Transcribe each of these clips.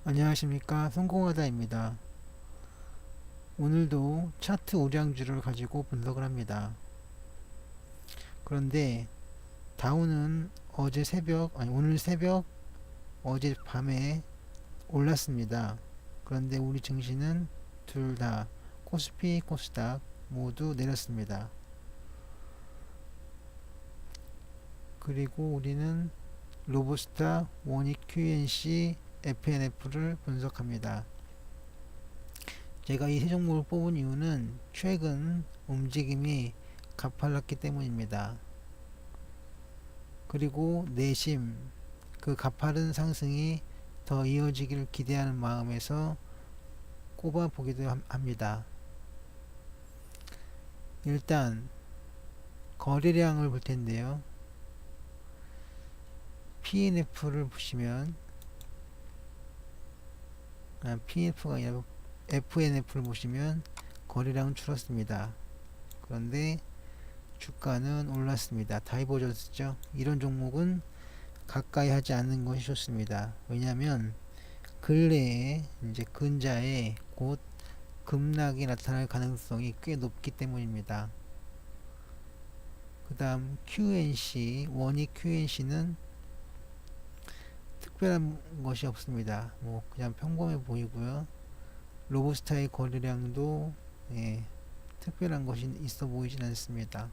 안녕하십니까, 성공하다입니다. 오늘도 차트 우량주를 가지고 분석을 합니다. 그런데 다우는 오늘 새벽, 어제 밤에 올랐습니다. 그런데 우리 증시는 둘 다 코스피, 코스닥 모두 내렸습니다. 그리고 우리는 로부스타, 원익, QNC, FNF를 분석합니다. 제가 이 세 종목을 뽑은 이유는 최근 움직임이 가팔랐기 때문입니다. 그리고 내심 그 가파른 상승이 더 이어지기를 기대하는 마음에서 꼽아 보기도 합니다. 일단 거래량을 볼 텐데요. PNF를 보시면 PNF가 아니라 FNF를 보시면 거래량은 줄었습니다. 그런데 주가는 올랐습니다. 다이버전스죠. 이런 종목은 가까이 하지 않는 것이 좋습니다. 왜냐하면 근래에 이제 근자에 곧 급락이 나타날 가능성이 꽤 높기 때문입니다. 그 다음 QNC, 원익 QNC는 특별한 것이 없습니다. 뭐 그냥 평범해 보이고요. 로보스타의 거래량도 특별한 것이 있어 보이진 않습니다.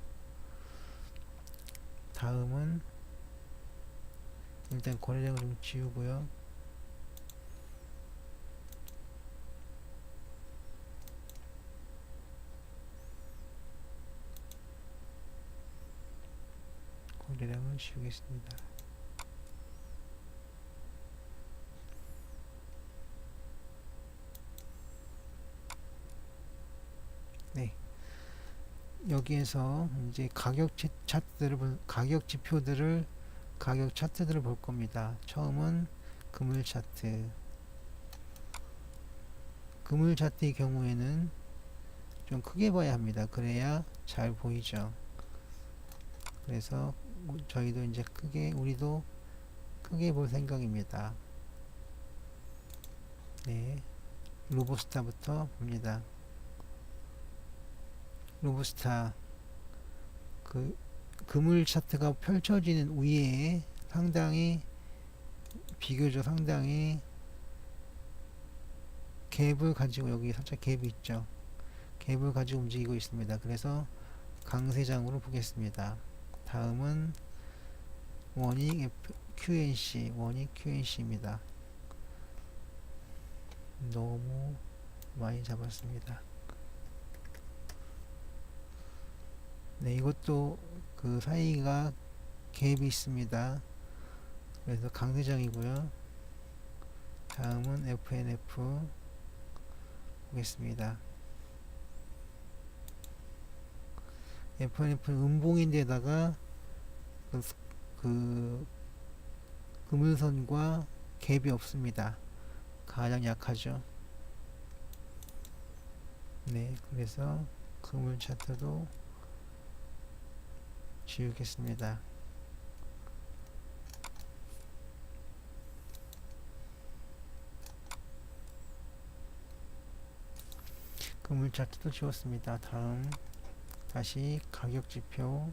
다음은 일단 거래량을 좀 지우고요. 거래량을 지우겠습니다. 네. 여기에서 이제 가격 지표들을 가격 차트들을 볼 겁니다. 처음은 금일 차트. 금일 차트의 경우에는 좀 크게 봐야 합니다. 그래야 잘 보이죠. 그래서 저희도 이제 우리도 크게 볼 생각입니다. 네. 로보스타부터 봅니다. 로부스타 그 금을 차트가 펼쳐지는 위에 상당히 비교적 상당히 갭을 가지고 여기 살짝 갭이 있죠. 갭을 가지고 움직이고 있습니다. 그래서 강세장으로 보겠습니다. 다음은 원익 QNC 원익 QNC입니다. 너무 많이 잡았습니다. 네, 이것도 그 사이가 갭이 있습니다. 그래서 강세장이고요. 다음은 FNF 보겠습니다. FNF는 음봉인데다가 그 금일선과 갭이 없습니다. 가장 약하죠. 네, 그래서 금일 차트도 지우겠습니다. 금일 차트도 지웠습니다. 다음 다시 가격 지표,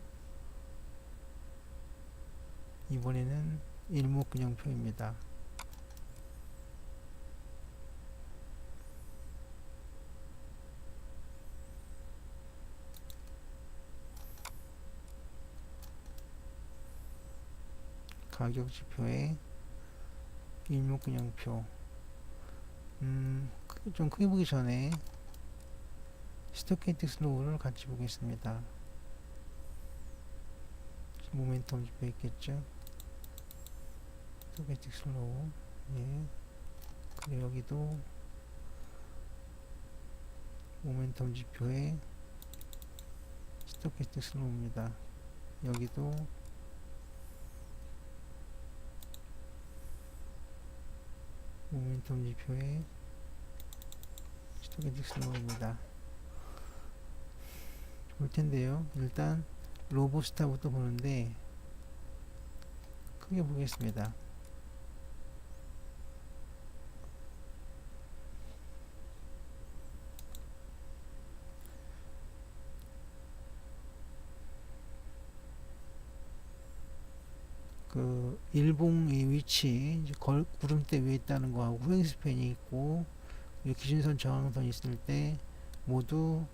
이번에는 일목균형표입니다. 가격 지표에 일목균형표. 좀 크게 보기 전에 스토캐스틱 슬로우를 같이 보겠습니다. 모멘텀 지표 있겠죠? 스토캐스틱 슬로우. 예. 그리고 여기도 모멘텀 지표에 스토캐스틱 슬로우입니다. 여기도 모멘텀 지표에 스토캐스틱 슬로우입니다. 볼 텐데요. 일단 로보스타부터 보는데 크게 보겠습니다. 그 일봉의 위치 이제 구름대 위에 있다는 거하고 후행 스팬이 있고 기준선 저항선이 있을 때 모두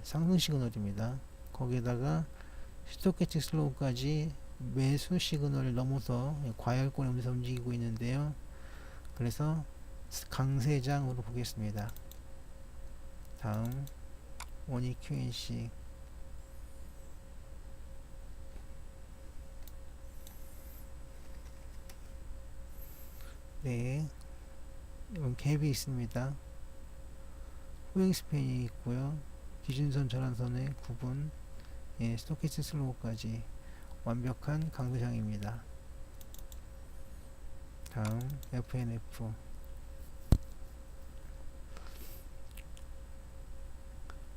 상승 시그널입니다. 거기에다가 스토캐스틱 슬로우까지 매수 시그널을 넘어서 과열권에 움직이고 있는데요. 그래서 강세장으로 보겠습니다. 다음 원익 QNC. 네, 이건 갭이 있습니다. 후행 스팬이 있고요. 기준선 전환선의 구분, 스토캐스틱 슬로우까지 완벽한 강세장입니다. 다음 FNF.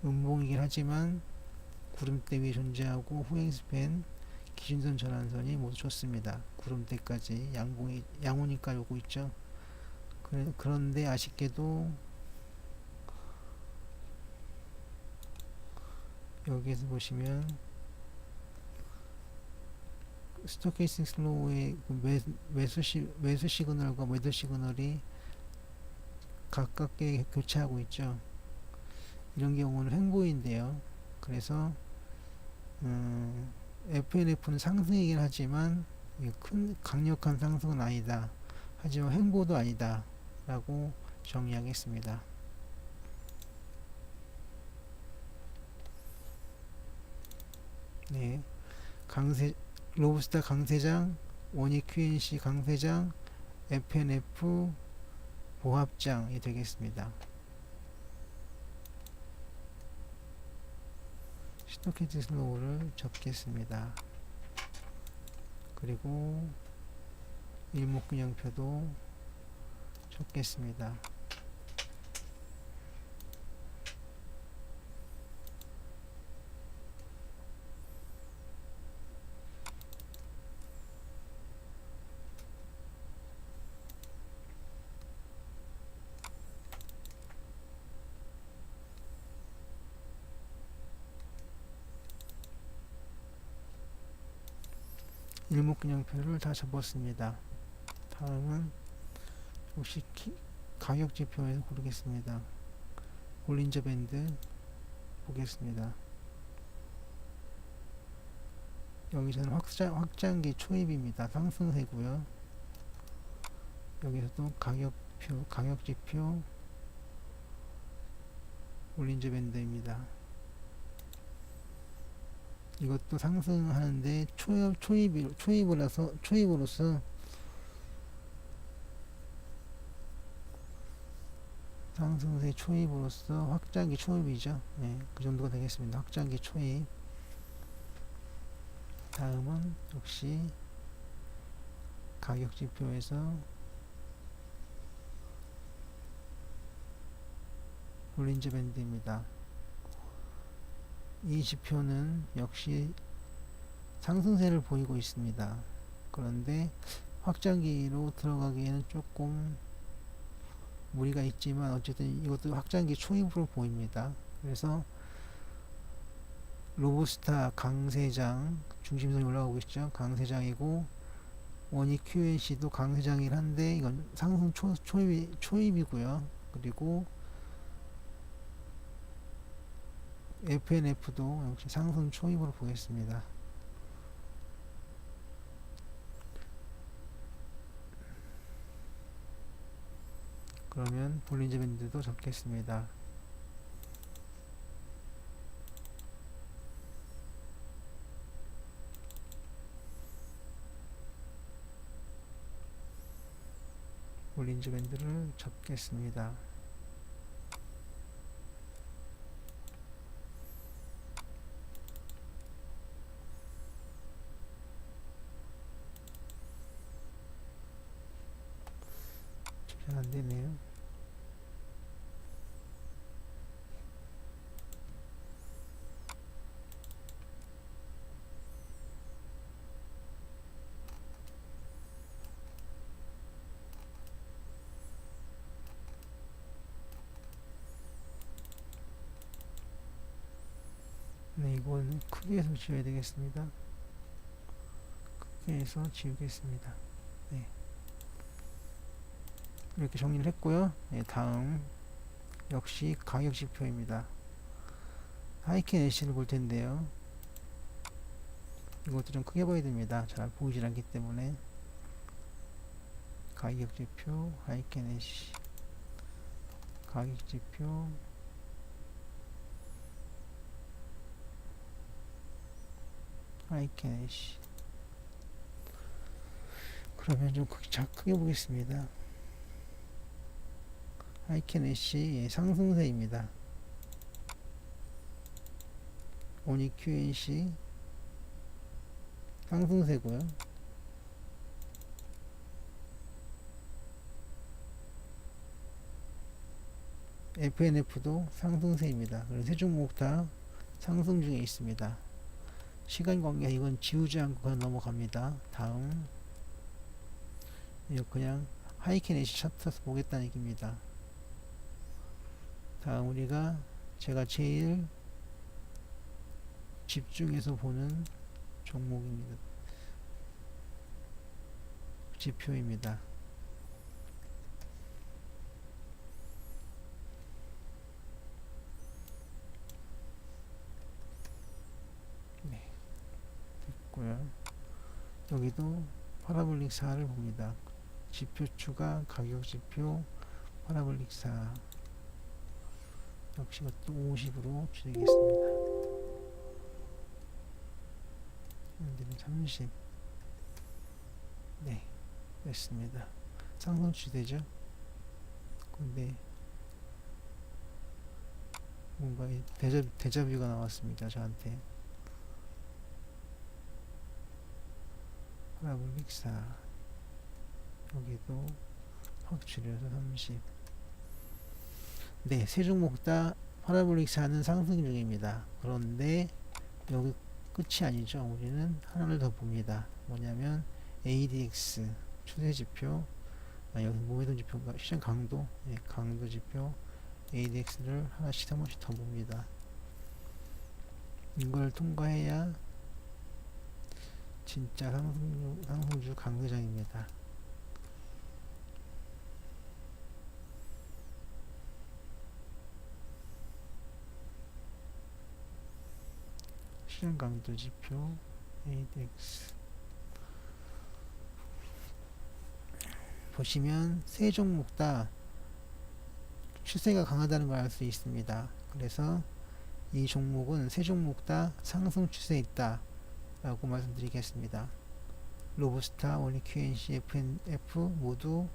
음봉이긴 하지만 구름대 위에 존재하고 후행 스팬, 기준선 전환선이 모두 좋습니다. 구름대까지 양온이까지 오고 있죠. 그런데 아쉽게도 여기에서 보시면 스토캐스틱 슬로우의 매수 시그널과 매도 시그널이 가깝게 교차하고 있죠. 이런 경우는 횡보인데요. 그래서 FNF는 상승이긴 하지만 큰 강력한 상승은 아니다. 하지만 횡보도 아니다. 라고 정리하겠습니다. 네, 로브스타 강세장, 원익 QNC 강세장, FNF 보합장이 되겠습니다. 스토캐스틱 슬로우를 접겠습니다. 그리고 일목균형표도 접겠습니다. 일목균형표를 다 접었습니다. 다음은 혹시 가격지표에서 고르겠습니다. 볼린저 밴드 보겠습니다. 여기서는 확장기 초입입니다. 상승세고요. 여기서도 가격지표 볼린저 밴드입니다. 이것도 상승하는데 초입으로서 상승세 초입으로서 확장기 초입이죠. 그 정도가 되겠습니다. 확장기 초입. 다음은 역시 가격 지표에서 볼린저 밴드입니다. 이 지표는 역시 상승세를 보이고 있습니다. 그런데 확장기로 들어가기에는 조금 무리가 있지만 어쨌든 이것도 확장기 초입으로 보입니다. 그래서 로브스타 강세장 중심선이 올라가고 있죠. 강세장이고 원익 QNC도 강세장이긴 한데 이건 상승 초입이고요. 그리고 FNF도 역시 상승 초입으로 보겠습니다. 그러면 볼린저 밴드도 접겠습니다. 볼린저 밴드를 접겠습니다. 잘 안되네요. 네, 이건 크게 해서 지어야 되겠습니다. 해서 지우겠습니다. 네. 이렇게 정리를 했고요. 네, 다음 역시 가격 지표입니다. 하이켄 애쉬를 볼 텐데요. 이것도 좀 크게 봐야 됩니다. 잘 보이질 않기 때문에. 가격 지표 하이켄 애쉬 가격 지표 하이켄 애쉬. 그러면 좀 크게 보겠습니다. 하이켄 애쉬 상승세입니다. 오니 QNC 상승세고요. FNF도 상승세입니다. 그래서 세 종목 다 상승 중에 있습니다. 시간 관계 이건 지우지 않고 그냥 넘어갑니다. 다음 이거 그냥 하이켄 애쉬 차트에서 보겠다는 얘기입니다. 다음 제가 제일 집중해서 보는 종목입니다. 지표입니다. 네, 됐고요. 여기도 파라볼릭 4를 봅니다. 지표 추가 가격 지표 파라볼릭 4 역시 또 50으로 줄이겠습니다. 여기는 30. 네, 됐습니다. 상승 추세죠. 근데 뭔가 데자뷰가 나왔습니다. 저한테. 파라볼릭 4 여기도 확 줄여서 30. 네, 세 종목 다 파라볼릭 4는 상승 중입니다. 그런데 여기 끝이 아니죠. 우리는 하나를 더 봅니다. 뭐냐면 ADX 추세지표, 여기 모메돈 지표가 시장 강도, 강도 지표 ADX를 하나씩 한 번씩 더 봅니다. 이걸 통과해야 진짜 상승주 강세장입니다. 시장 강도 지표 ADX 보시면 세 종목 다 추세가 강하다는 걸 알 수 있습니다. 그래서 이 종목은 세 종목 다 상승 추세에 있다 라고 말씀드리겠습니다. 로브스타, 오니 QNC, FNF 모두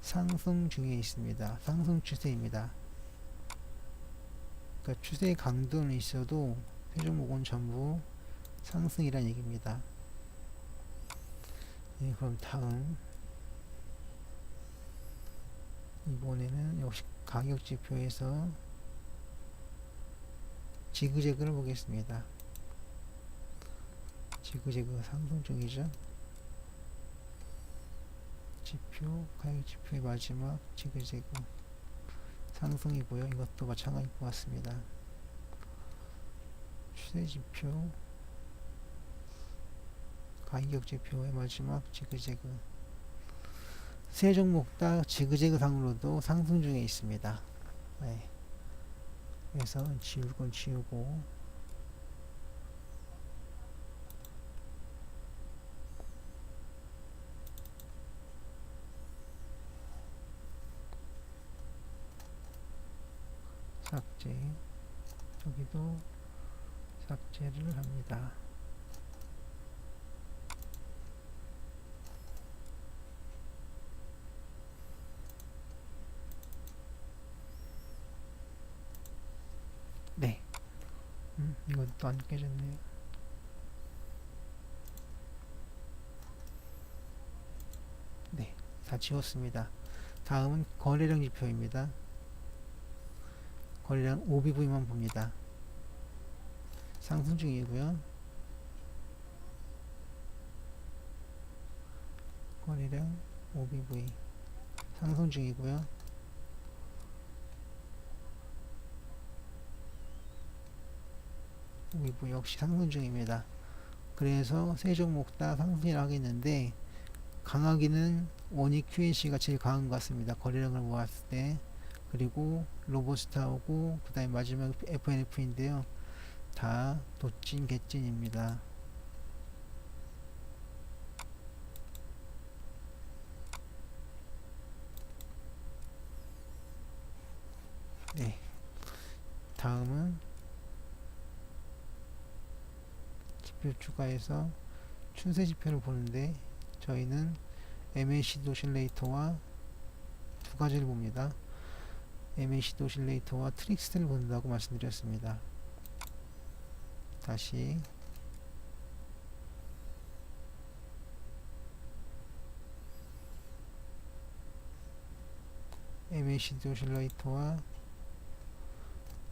상승 중에 있습니다. 상승 추세입니다. 그러니까 추세의 강도는 있어도 세 종목은 전부 상승이란 얘기입니다. 네, 그럼 다음 이번에는 역시 가격 지표에서 지그재그를 보겠습니다. 지그재그 상승 중이죠. 지표, 가격 지표의 마지막 지그재그 상승이고요. 이것도 마찬가지일 것 같습니다. 추세 지표, 가격 지표의 마지막 지그재그. 세 종목 다 지그재그 상으로도 상승 중에 있습니다. 네. 그래서 지울 건 지우고 삭제, 저기도 삭제를 합니다. 네, 이것도 안 깨졌네요. 네, 다 지웠습니다. 다음은 거래량 지표입니다. 거래량 OBV만 봅니다. 상승 중이고요. 거래량 OBV 상승 중이고요. OBV 역시 상승 중입니다. 그래서 세 종목 다 상승이라 하겠는데 강하기는 원익 QNC가 제일 강한 것 같습니다. 거래량을 모았을 때. 그리고 로보스타하고 그 다음에 마지막 FNF인데요. 다 도찐 개찐입니다. 네, 다음은 지표 추가해서 추세 지표를 보는데 저희는 MACD 오실레이터와 두 가지를 봅니다. MACD 오실레이터와 트릭스를 본다고 말씀드렸습니다. 다시 MACD 오실레이터와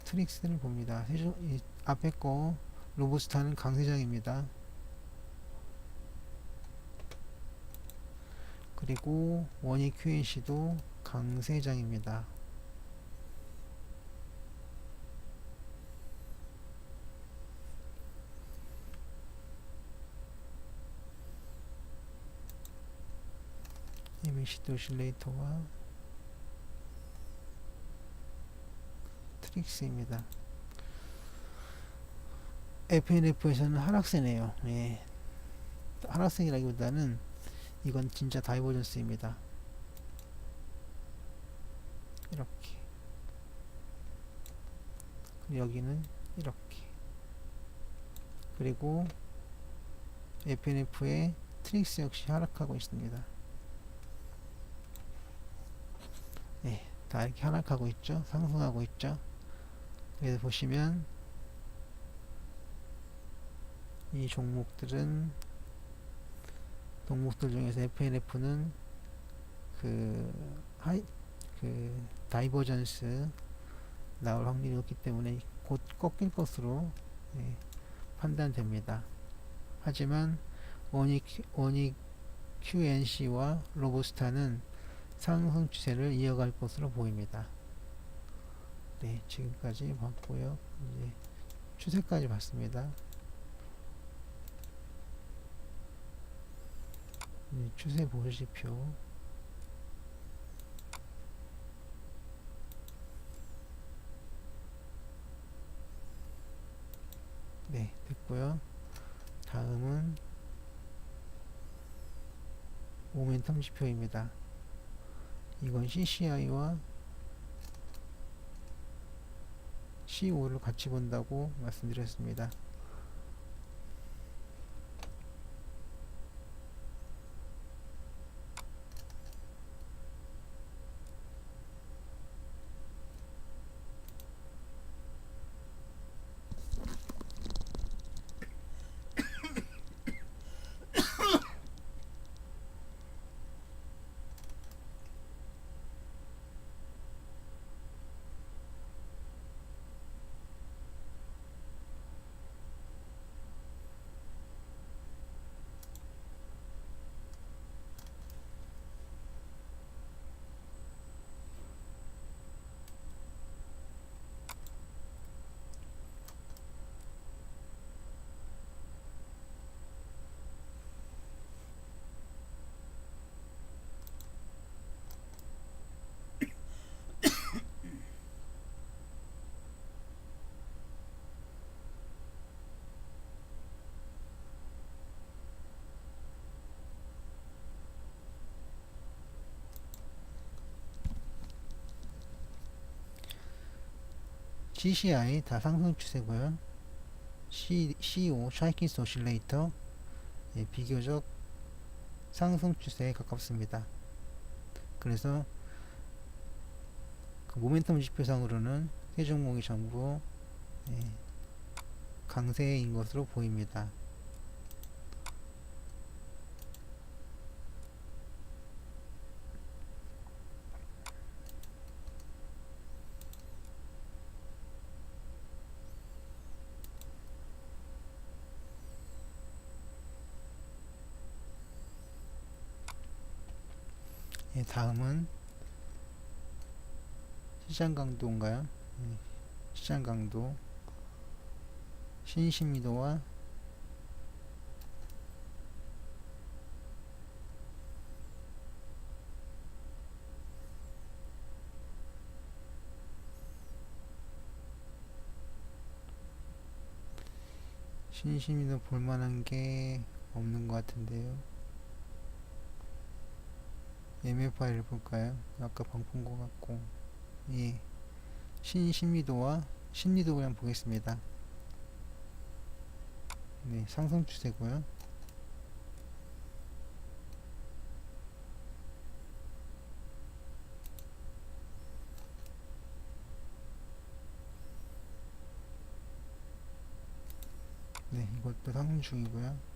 트릭스를 봅니다. 이 앞에 거 로보스타는 강세장입니다. 그리고 원익 QNC도 강세장입니다. MACD 오실레이터와 트릭스입니다. FNF에서는 하락세네요. 예. 하락세이라기보다는 이건 진짜 다이버전스입니다. 이렇게. 여기는 이렇게. 그리고 FNF의 트릭스 역시 하락하고 있습니다. 네, 다 이렇게 하락하고 있죠. 상승하고 있죠. 그래서 보시면 이 종목들 중에서 FNF는 그 다이버전스 나올 확률이 높기 때문에 곧 꺾일 것으로 판단됩니다. 하지만 원익 QNC와 로보스타는 상승 추세를 이어갈 것으로 보입니다. 네, 지금까지 봤고요. 이제 추세까지 봤습니다. 추세 보시지표. 네, 됐고요. 다음은 모멘텀 지표입니다. 이건 CCI와 CO5를 같이 본다고 말씀드렸습니다. CCI 다 상승 추세고요. CO 샤이킨스 오실레이터 비교적 상승 추세에 가깝습니다. 그래서 그 모멘텀 지표상으로는 세 종목이 전부 강세인 것으로 보입니다. 다음은 시장 강도인가요? 시장 강도, 신심도와 신심이도 볼만한 게 없는 것 같은데요. MFI를 볼까요? 아까 방 본 것 같고. 예. 신심리도와 심리도 그냥 보겠습니다. 네, 상승 추세고요. 네, 이것도 상승 중이고요.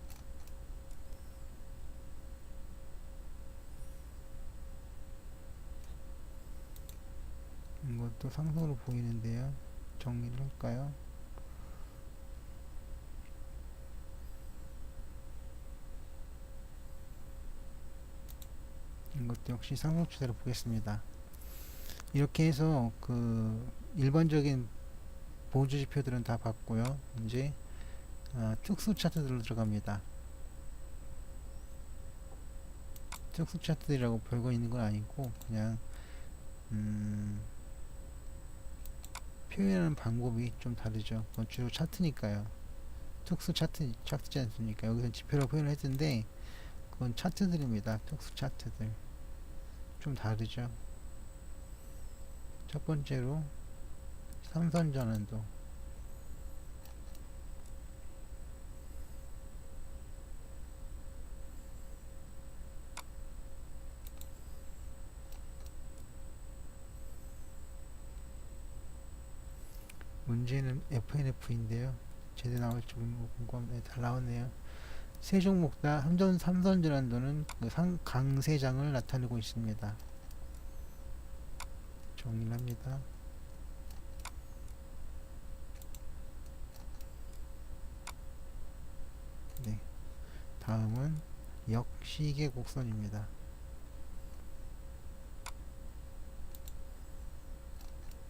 이것도 상승으로 보이는데요. 정리를 할까요? 이것도 역시 상승 추세로 보겠습니다. 이렇게 해서 그 일반적인 보조 지표들은 다 봤고요. 이제 특수 차트들로 들어갑니다. 특수 차트들이라고 별거 있는 건 아니고 그냥 표현하는 방법이 좀 다르죠. 주로 차트니까요. 특수 차트지 않습니까? 여기서 지표라고 표현을 했는데 그건 차트들입니다. 특수 차트들 좀 다르죠. 첫 번째로 삼선 전환도 문제는 FNF인데요. 제대로 나올지 궁금한데 잘 나왔네요. 세 종목 다 삼선 전환도는 그 강세장을 나타내고 있습니다. 정리를 합니다. 네, 다음은 역시계 곡선입니다.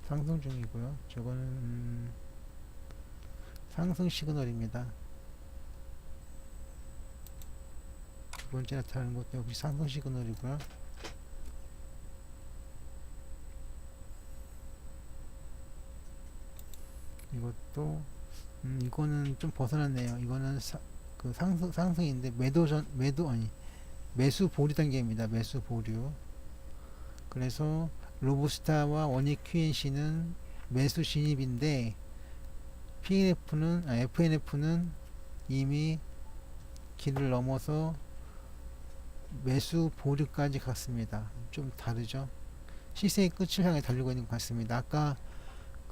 상승 중이고요. 저거는 상승 시그널입니다. 두 번째 나타나는 것도 역시 상승 시그널이고요. 이것도 이거는 좀 벗어났네요. 이거는 그 상승인데 매수 보류 단계입니다. 매수 보류. 그래서 로부스타와 원익 QNC는 매수 진입인데 FNF는 이미 길을 넘어서 매수 보류까지 갔습니다. 좀 다르죠. 시세의 끝을 향해 달리고 있는 것 같습니다. 아까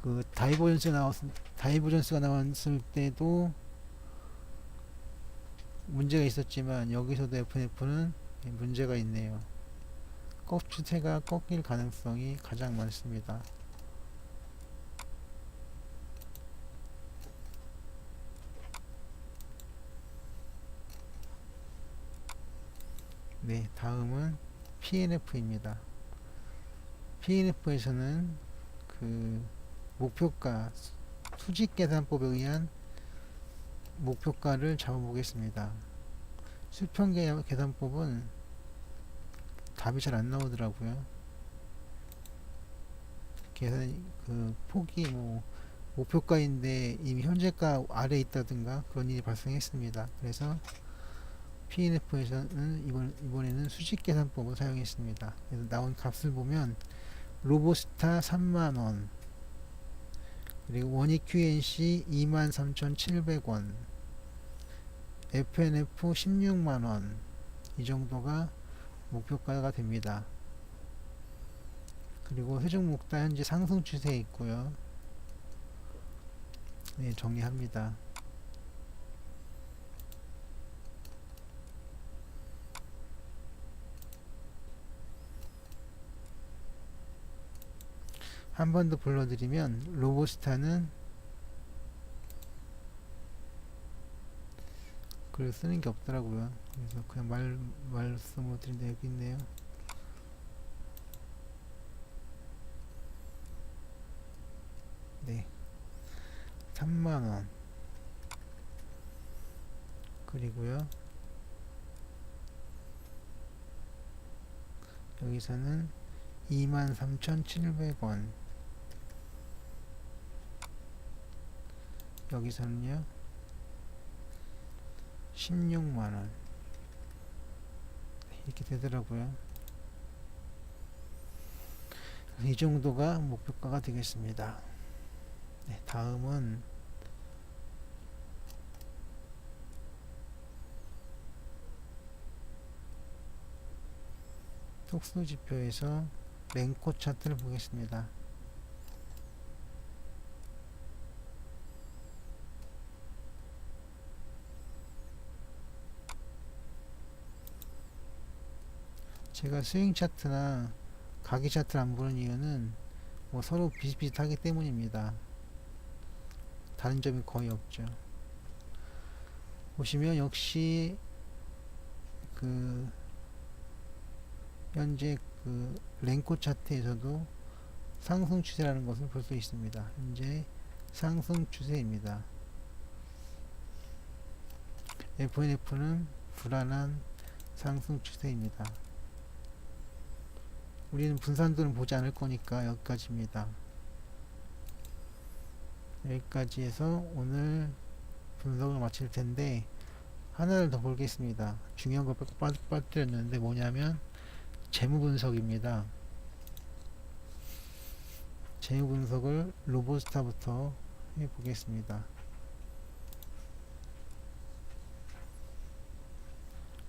그 다이버전스가 나왔을 때도 문제가 있었지만 여기서도 FNF는 문제가 있네요. 추세가 꺾일 가능성이 가장 많습니다. 네, 다음은 PNF입니다. PNF에서는 그 목표가 수직 계산법에 의한 목표가를 잡아보겠습니다. 수평 계산법은 답이 잘 안 나오더라고요. 계산 그 폭이 목표가인데 이미 현재가 아래에 있다든가 그런 일이 발생했습니다. 그래서 PNF에서는 이번에는 수직 계산법을 사용했습니다. 그래서 나온 값을 보면 로보스타 3만원, 그리고 원익 QNC 23,700원, FNF 16만원, 이 정도가 목표가가 됩니다. 그리고 세종목다 현재 상승 추세에 있고요. 네, 정리합니다. 한 번 더 불러드리면 로보스타는 글 쓰는 게 없더라고요. 그래서 그냥 말씀을 드린데 여기 있네요. 네, 3만원 그리고요 여기서는 23,700원, 여기서는요 16만원 이렇게 되더라고요. 이 정도가 목표가가 되겠습니다. 네, 다음은 특수 지표에서 랭코 차트를 보겠습니다. 제가 스윙 차트나 가기 차트를 안 보는 이유는 뭐 서로 비슷비슷하기 때문입니다. 다른 점이 거의 없죠. 보시면 역시 그 현재 그 랭코 차트에서도 상승 추세라는 것을 볼 수 있습니다. 현재 상승 추세입니다. FNF는 불안한 상승 추세입니다. 우리는 분산도는 보지 않을 거니까 여기까지입니다. 여기까지 해서 오늘 분석을 마칠 텐데, 하나를 더 보겠습니다. 중요한 걸 빠뜨렸는데 뭐냐면 재무 분석입니다. 재무 분석을 로보스타부터 해보겠습니다.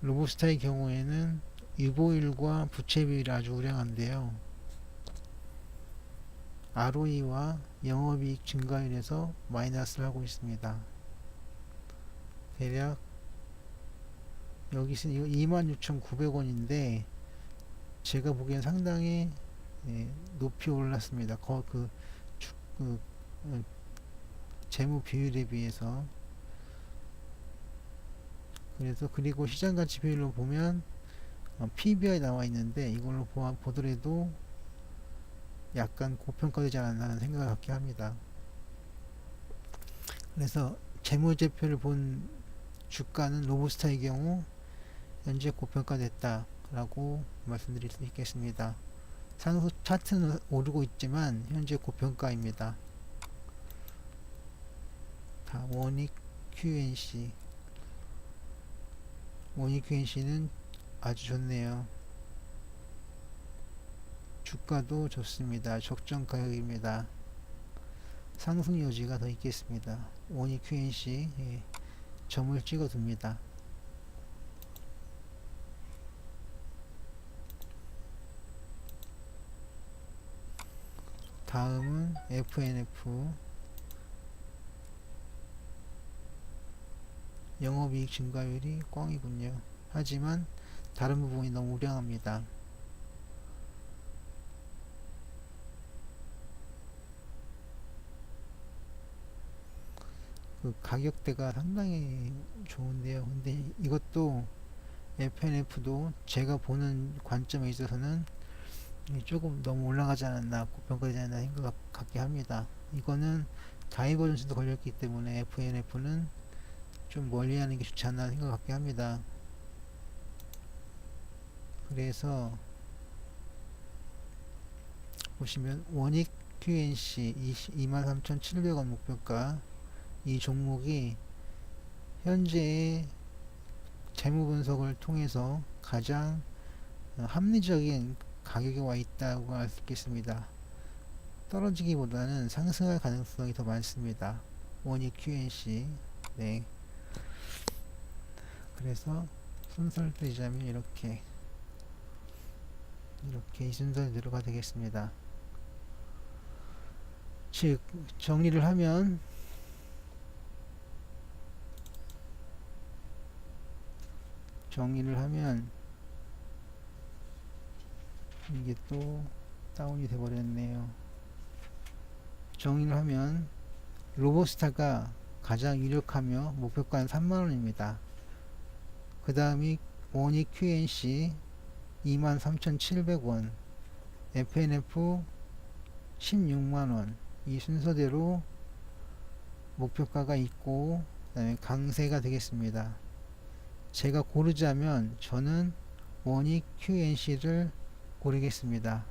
로보스타의 경우에는 유보율과 부채 비율이 아주 우량한데요. ROE와 영업이익 증가율에서 마이너스를 하고 있습니다. 대략 여기서 26,900원인데 제가 보기엔 상당히 높이 올랐습니다. 재무 비율에 비해서. 그래서 그리고 시장 가치 비율로 보면 PBR이 나와 있는데 이걸로 보더라도 약간 고평가되지 않았나 생각을 갖게 합니다. 그래서 재무제표를 본 주가는 로보스타의 경우 현재 고평가됐다 라고 말씀드릴 수 있겠습니다. 상승 차트는 오르고 있지만 현재 고평가입니다. 다 원익 QNC 는 아주 좋네요. 주가도 좋습니다. 적정 가격입니다. 상승 여지가 더 있겠습니다. 원익 QNC 점을 찍어 둡니다. 다음은 FNF 영업이익 증가율이 꽝이군요. 하지만 다른 부분이 너무 우량합니다. 그 가격대가 상당히 좋은데요. 근데 이것도 FNF도 제가 보는 관점에 있어서는 조금 너무 올라가지 않았나, 고평가되지 않았나 생각 갖게 합니다. 이거는 다이버전스도 걸렸기 때문에 FNF는 좀 멀리 하는 게 좋지 않나 생각 갖게 합니다. 그래서 보시면 원익 QNC 23,700원 목표가, 이 종목이 현재의 재무 분석을 통해서 가장 합리적인 가격에 와 있다고 할 수 있겠습니다. 떨어지기보다는 상승할 가능성이 더 많습니다. 원익 QNC. 네. 그래서 순서를 뜨자면 이렇게 이 순서대로가 되겠습니다. 즉 정리를 하면 이게 또 다운이 돼 버렸네요. 정리를 하면 로보스타가 가장 유력하며 목표가는 3만원입니다. 그 다음이 원익 QNC 23,700원, FNF 16만원, 이 순서대로 목표가가 있고 그 다음에 강세가 되겠습니다. 제가 고르자면 저는 원익 QNC를 고르겠습니다.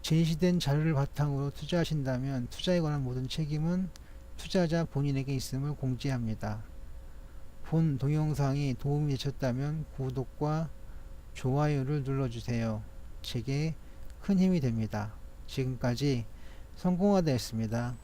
제시된 자료를 바탕으로 투자하신다면 투자에 관한 모든 책임은 투자자 본인에게 있음을 공지합니다. 본 동영상이 도움이 되셨다면 구독과 좋아요를 눌러주세요. 제게 큰 힘이 됩니다. 지금까지 성공하다였습니다.